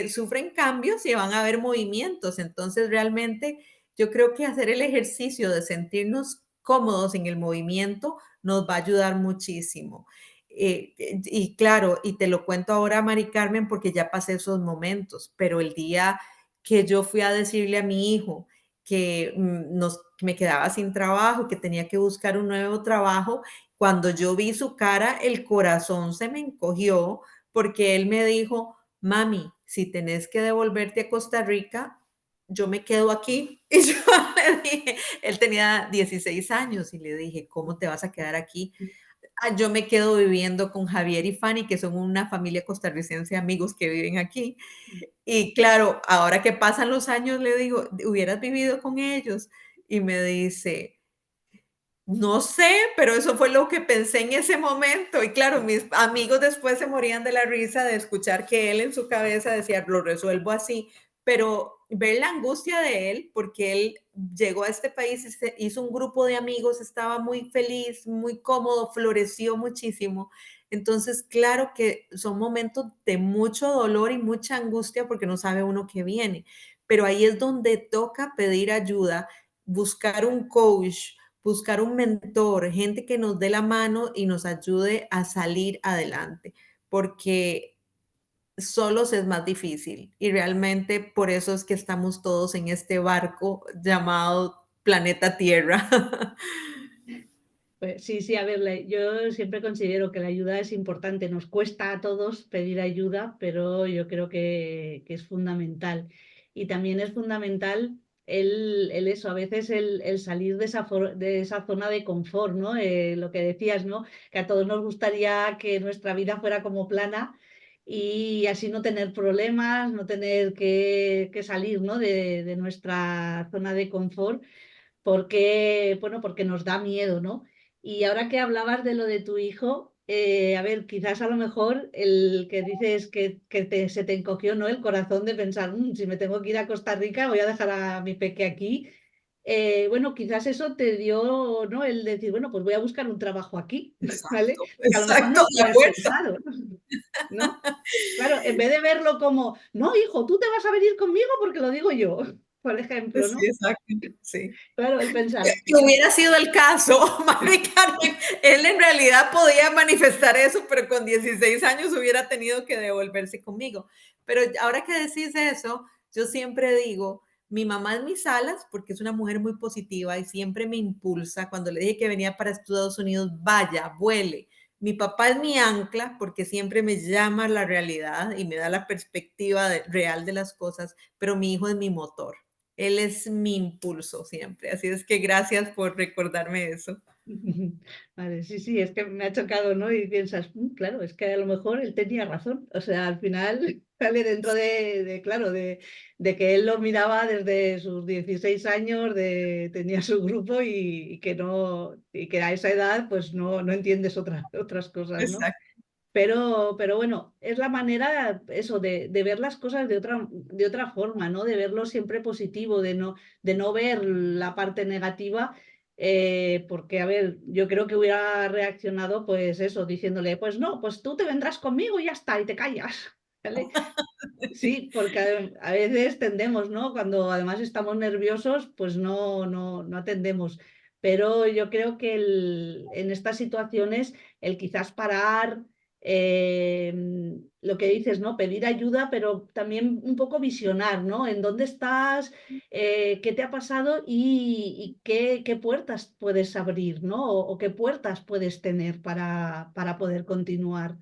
sufren cambios y van a haber movimientos. Entonces, realmente yo creo que hacer el ejercicio de sentirnos cómodos en el movimiento nos va a ayudar muchísimo. Y claro, y te lo cuento ahora, Mari Carmen, porque ya pasé esos momentos, pero el día que yo fui a decirle a mi hijo que me quedaba sin trabajo, que tenía que buscar un nuevo trabajo, cuando yo vi su cara, el corazón se me encogió porque él me dijo, mami, si tenés que devolverte a Costa Rica, yo me quedo aquí. Y yo le dije, él tenía 16 años y le dije, ¿cómo te vas a quedar aquí? Ah, yo me quedo viviendo con Javier y Fanny, que son una familia costarricense, amigos que viven aquí. Y claro, ahora que pasan los años, le digo, hubieras vivido con ellos. Y me dice, no sé, pero eso fue lo que pensé en ese momento. Y claro, mis amigos después se morían de la risa de escuchar que él en su cabeza decía, lo resuelvo así, pero ver la angustia de él, porque él llegó a este país, hizo un grupo de amigos, estaba muy feliz, muy cómodo, floreció muchísimo. Entonces, claro que son momentos de mucho dolor y mucha angustia porque no sabe uno qué viene, pero ahí es donde toca pedir ayuda, buscar un coach, buscar un mentor, gente que nos dé la mano y nos ayude a salir adelante, porque solos es más difícil y realmente por eso es que estamos todos en este barco llamado planeta Tierra. Pues sí, sí, a ver, yo siempre considero que la ayuda es importante. Nos cuesta a todos pedir ayuda, pero yo creo que es fundamental. Y también es fundamental el eso, a veces el salir de esa zona de confort, ¿no? Lo que decías, ¿no? Que a todos nos gustaría que nuestra vida fuera como plana y así no tener problemas, no tener que salir, ¿no? De nuestra zona de confort porque, bueno, porque nos da miedo, ¿no? Y ahora que hablabas de lo de tu hijo, a ver, quizás a lo mejor el que dices se te encogió, ¿no? El corazón de pensar, si me tengo que ir a Costa Rica, voy a dejar a mi peque aquí. Bueno, quizás eso te dio, ¿no? El decir, bueno, pues voy a buscar un trabajo aquí, ¿vale? Exacto, Que a lo mejor no exacto, lo de habías acuerdo. pensado, ¿no? Claro, en vez de verlo como, no, hijo, tú te vas a venir conmigo porque lo digo yo, por ejemplo, Sí, ¿no? exacto, sí. Claro, el pensar, Que hubiera sido el caso, Mari Carmen, él en realidad podía manifestar eso, pero con 16 años hubiera tenido que devolverse conmigo. Pero ahora que decís eso, yo siempre digo, mi mamá es mis alas porque es una mujer muy positiva y siempre me impulsa. Cuando le dije que venía para Estados Unidos, vaya, vuele. Mi papá es mi ancla porque siempre me llama a la realidad y me da la perspectiva real de las cosas, pero mi hijo es mi motor. Él es mi impulso siempre. Así es que gracias por recordarme eso. Vale, sí, sí, es que me ha chocado, ¿no? Y piensas, claro, es que a lo mejor él tenía razón. O sea, al final sale dentro claro, de que él lo miraba desde sus 16 años, tenía su grupo y que no, y que a esa edad pues no entiendes otras cosas, ¿no? Exacto, Pero bueno, es la manera, eso, de ver las cosas de otra forma, ¿no? De verlo siempre positivo, de no ver la parte negativa, porque, a ver, yo creo que hubiera reaccionado, pues eso, diciéndole, pues no, pues tú te vendrás conmigo y ya está, y te callas, ¿vale? Sí, porque a veces tendemos, ¿no? Cuando además estamos nerviosos, pues no atendemos. Pero yo creo que en estas situaciones, el quizás parar, lo que dices, ¿no? Pedir ayuda, pero también un poco visionar, ¿no? En dónde estás, qué te ha pasado y qué puertas puedes abrir, ¿no? O qué puertas puedes tener para poder continuar.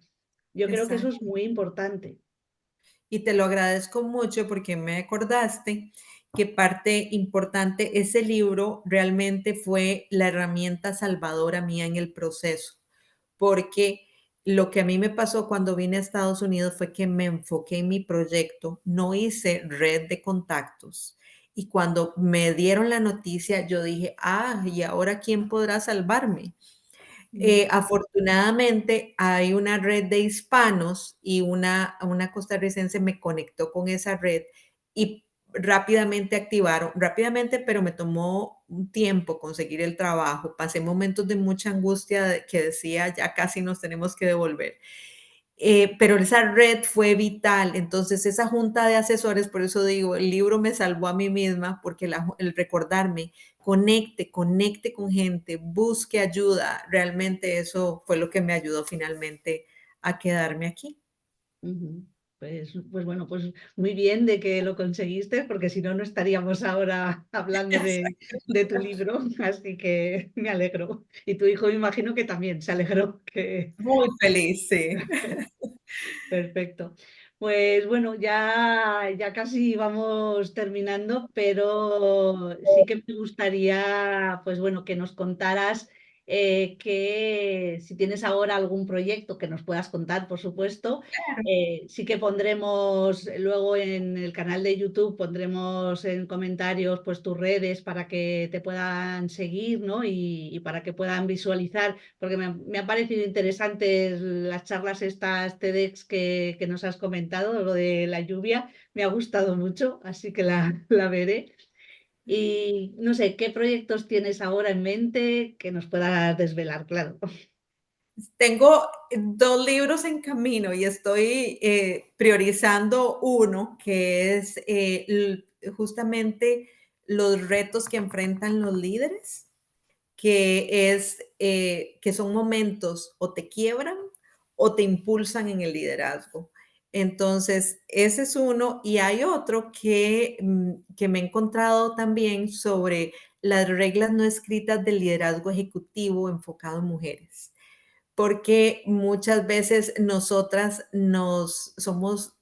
Yo creo que eso es exacto. muy importante. Y te lo agradezco mucho porque me acordaste que parte importante, ese libro realmente fue la herramienta salvadora mía en el proceso, porque lo que a mí me pasó cuando vine a Estados Unidos fue que me enfoqué en mi proyecto, no hice red de contactos. Y cuando me dieron la noticia, yo dije, ¿y ahora quién podrá salvarme? Mm. Afortunadamente hay una red de hispanos y una costarricense me conectó con esa red y rápidamente activaron, rápidamente, pero me tomó un tiempo conseguir el trabajo. Pasé momentos de mucha angustia que decía, ya casi nos tenemos que devolver. Pero esa red fue vital. Entonces, esa junta de asesores, por eso digo, el libro me salvó a mí misma, porque el recordarme, conecte con gente, busque ayuda, realmente eso fue lo que me ayudó finalmente a quedarme aquí. Ujú. Pues bueno, pues muy bien de que lo conseguiste, porque si no, no estaríamos ahora hablando de tu libro, así que me alegro. Y tu hijo me imagino que también se alegró. Muy feliz, sí. Perfecto. Pues bueno, ya casi vamos terminando, pero sí que me gustaría, pues bueno, que nos contaras que si tienes ahora algún proyecto que nos puedas contar, por supuesto. Sí que pondremos luego en el canal de YouTube, pondremos en comentarios pues tus redes para que te puedan seguir, ¿no? Y para que puedan visualizar porque me han parecido interesantes las charlas estas TEDx que nos has comentado, lo de la lluvia, me ha gustado mucho, así que la veré. Y no sé, ¿qué proyectos tienes ahora en mente que nos puedas desvelar? Claro. Tengo 2 libros en camino y estoy, priorizando uno que es, justamente los retos que enfrentan los líderes, que son momentos o te quiebran o te impulsan en el liderazgo. Entonces, ese es uno y hay otro que me he encontrado también sobre las reglas no escritas del liderazgo ejecutivo enfocado en mujeres, porque muchas veces nosotras nos somos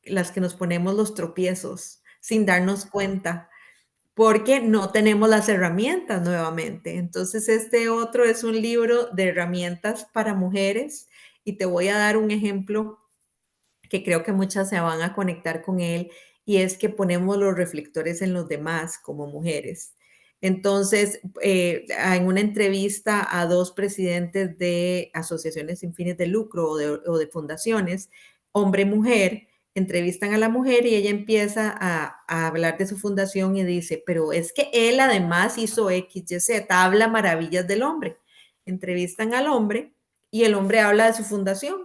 las que nos ponemos los tropiezos sin darnos cuenta, porque no tenemos las herramientas nuevamente. Entonces, este otro es un libro de herramientas para mujeres y te voy a dar un ejemplo que creo que muchas se van a conectar con él, y es que ponemos los reflectores en los demás como mujeres. Entonces, en una entrevista a dos presidentes de asociaciones sin fines de lucro o de fundaciones, hombre-mujer, entrevistan a la mujer y ella empieza a hablar de su fundación y dice, pero es que él además hizo X, Y, Z, habla maravillas del hombre. Entrevistan al hombre y el hombre habla de su fundación.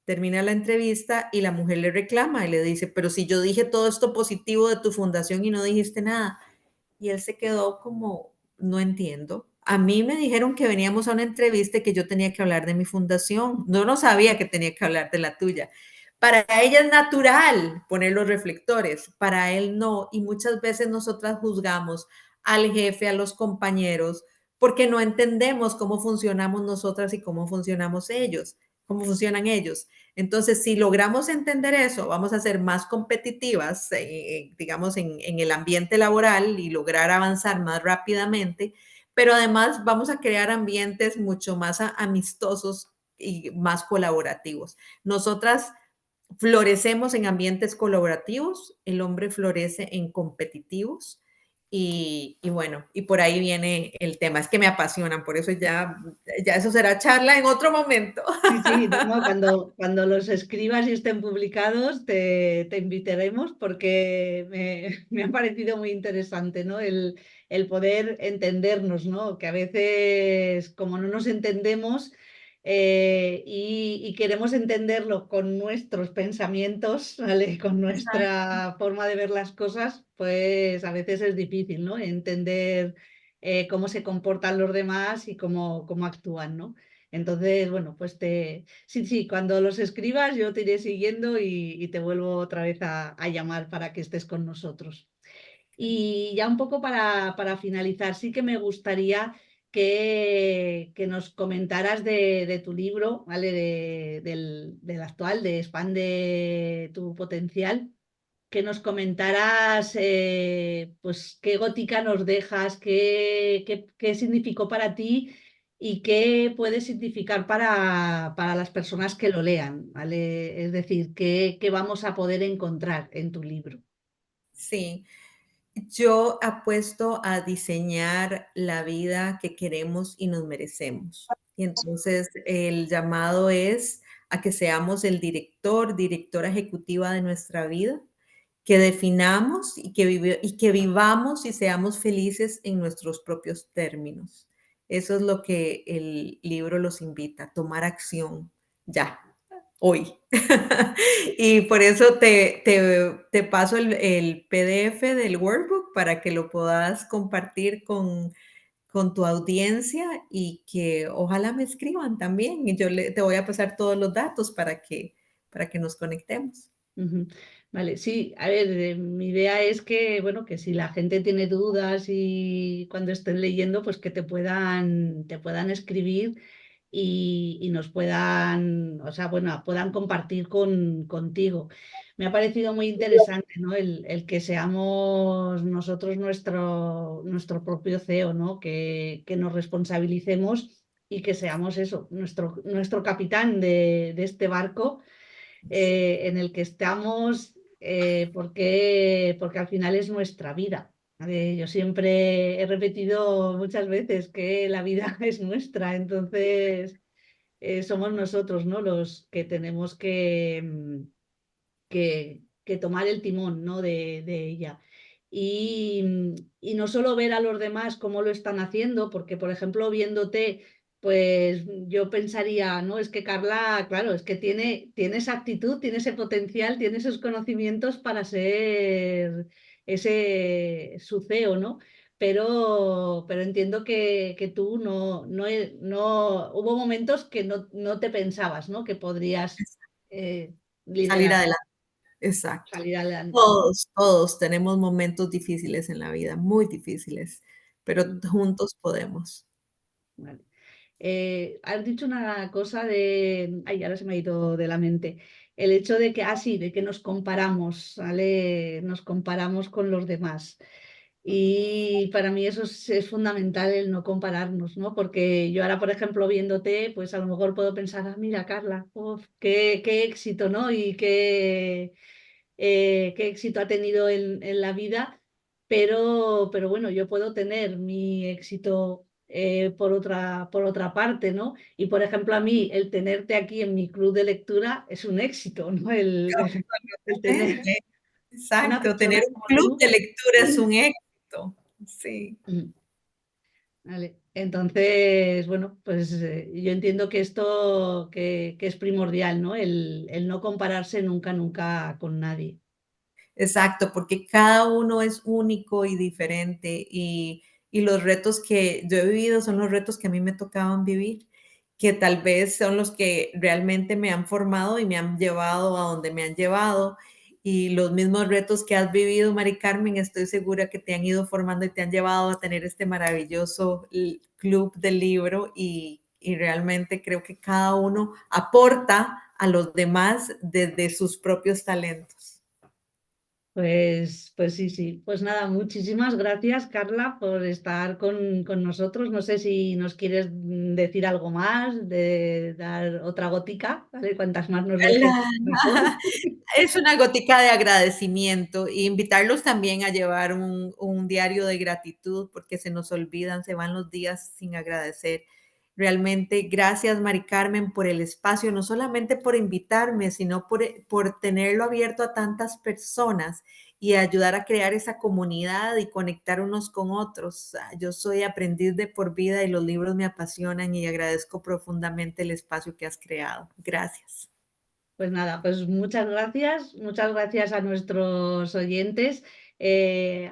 Termina la entrevista y la mujer le reclama y le dice, pero si yo dije todo esto positivo de tu fundación y no dijiste nada. Y él se quedó como, no entiendo. A mí me dijeron que veníamos a una entrevista y que yo tenía que hablar de mi fundación. No sabía que tenía que hablar de la tuya. Para ella es natural poner los reflectores, para él no. Y muchas veces nosotras juzgamos al jefe, a los compañeros, porque no entendemos cómo funcionamos nosotras y cómo funcionamos ellos. cómo funcionan ellos. Entonces, si logramos entender eso, vamos a ser más competitivas, digamos, en el ambiente laboral y lograr avanzar más rápidamente, pero además vamos a crear ambientes mucho más amistosos y más colaborativos. Nosotras florecemos en ambientes colaborativos, el hombre florece en competitivos y bueno, y por ahí viene el tema. Es que me apasionan, por eso ya eso será charla en otro momento. Sí, sí, no, cuando los escribas y estén publicados te invitaremos porque me ha parecido muy interesante, ¿no? El poder entendernos, ¿no? Que a veces como no nos entendemos y queremos entenderlo con nuestros pensamientos, ¿vale? Con Exacto. nuestra forma de ver las cosas, pues a veces es difícil, ¿no? Entender cómo se comportan los demás y cómo actúan, ¿no? Entonces, bueno, pues sí, sí, cuando los escribas yo te iré siguiendo y te vuelvo otra vez a llamar para que estés con nosotros. Y ya un poco para finalizar, sí que me gustaría que nos comentaras de tu libro, ¿vale? Del actual, de Expande tu potencial, que nos comentaras pues qué gótica nos dejas, qué significó para ti y qué puede significar para las personas que lo lean, ¿vale? Es decir, qué vamos a poder encontrar en tu libro. Sí, yo apuesto a diseñar la vida que queremos y nos merecemos. Y entonces el llamado es a que seamos el director, directora ejecutiva de nuestra vida, que definamos y que vivamos y seamos felices en nuestros propios términos. Eso es lo que el libro los invita, a tomar acción ya, hoy. Y por eso te paso el PDF del workbook para que lo puedas compartir con tu audiencia y que ojalá me escriban también. Y te voy a pasar todos los datos para que nos conectemos. Ujú. Vale, sí, a ver, mi idea es que, bueno, que si la gente tiene dudas y cuando estén leyendo, pues que te puedan escribir y nos puedan, o sea, bueno, puedan compartir contigo. Me ha parecido muy interesante, ¿no? El que seamos nosotros nuestro propio CEO, ¿no? Que nos responsabilicemos y que seamos eso, nuestro capitán de este barco en el que estamos, porque al final es nuestra vida. Yo siempre he repetido muchas veces que la vida es nuestra, entonces somos nosotros, ¿no? Los que tenemos que tomar el timón, ¿no? de ella. Y no solo ver a los demás cómo lo están haciendo, porque, por ejemplo, viéndote, pues yo pensaría, no, es que Carla, claro, es que tiene esa actitud, tiene ese potencial, tiene esos conocimientos para ser ese su CEO, ¿no? Pero entiendo que tú hubo momentos que no te pensabas, ¿no? Que podrías Salir liderar, adelante. Exacto. salir adelante. Todos tenemos momentos difíciles en la vida, muy difíciles, pero Mm, juntos podemos. vale. Has dicho una cosa ay, ahora se me ha ido de la mente. El hecho de que, sí, de que nos comparamos, ¿vale? Nos comparamos con los demás. Y para mí eso es fundamental el no compararnos, ¿no? Porque yo ahora, por ejemplo, viéndote, pues a lo mejor puedo pensar, mira, Carla, uf, qué éxito, ¿no? Y qué éxito ha tenido en la vida, pero bueno, yo puedo tener mi éxito por otra parte, ¿no? Y por ejemplo, a mí el tenerte aquí en mi club de lectura es un éxito, ¿no? El tener Absolutamente. una Exacto, persona tener un como club tú. de lectura es un éxito. Sí. Mm, Vale. Entonces, bueno, pues yo entiendo que esto que es primordial, ¿no? El no compararse nunca, nunca con nadie. Exacto, porque cada uno es único y diferente y los retos que yo he vivido son los retos que a mí me tocaban vivir, que tal vez son los que realmente me han formado y me han llevado a donde me han llevado. Y los mismos retos que has vivido, Mari Carmen, estoy segura que te han ido formando y te han llevado a tener este maravilloso club del libro y realmente creo que cada uno aporta a los demás desde sus propios talentos. Pues sí, sí. Pues nada, muchísimas gracias, Carla, por estar con nosotros. No sé si nos quieres decir algo más, de dar otra gotica, ¿vale? Cuantas más nos dejes, La mejor. Es una gotica de agradecimiento y invitarlos también a llevar un diario de gratitud porque se nos olvidan, se van los días sin agradecer. Realmente, gracias, Mari Carmen, por el espacio, no solamente por invitarme, sino por tenerlo abierto a tantas personas y ayudar a crear esa comunidad y conectar unos con otros. Yo soy aprendiz de por vida y los libros me apasionan y agradezco profundamente el espacio que has creado. Gracias. Pues nada, pues muchas gracias a nuestros oyentes,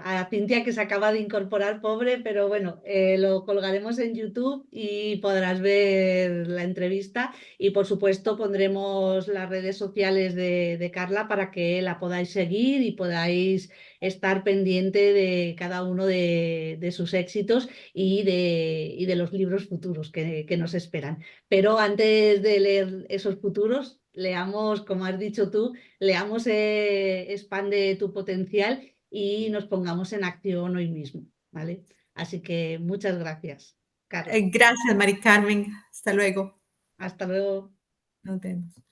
a Cintia que se acaba de incorporar, pobre, pero bueno, lo colgaremos en YouTube y podrás ver la entrevista y por supuesto pondremos las redes sociales de Carla para que la podáis seguir y podáis estar pendiente de cada uno de sus éxitos y de los libros futuros que nos esperan. Pero antes de leer esos futuros, leamos, como has dicho tú, leamos Expande tu potencial y nos pongamos en acción hoy mismo, ¿vale? Así que muchas gracias, Carla. Gracias, Mari Carmen. Hasta luego. Hasta luego. Nos vemos.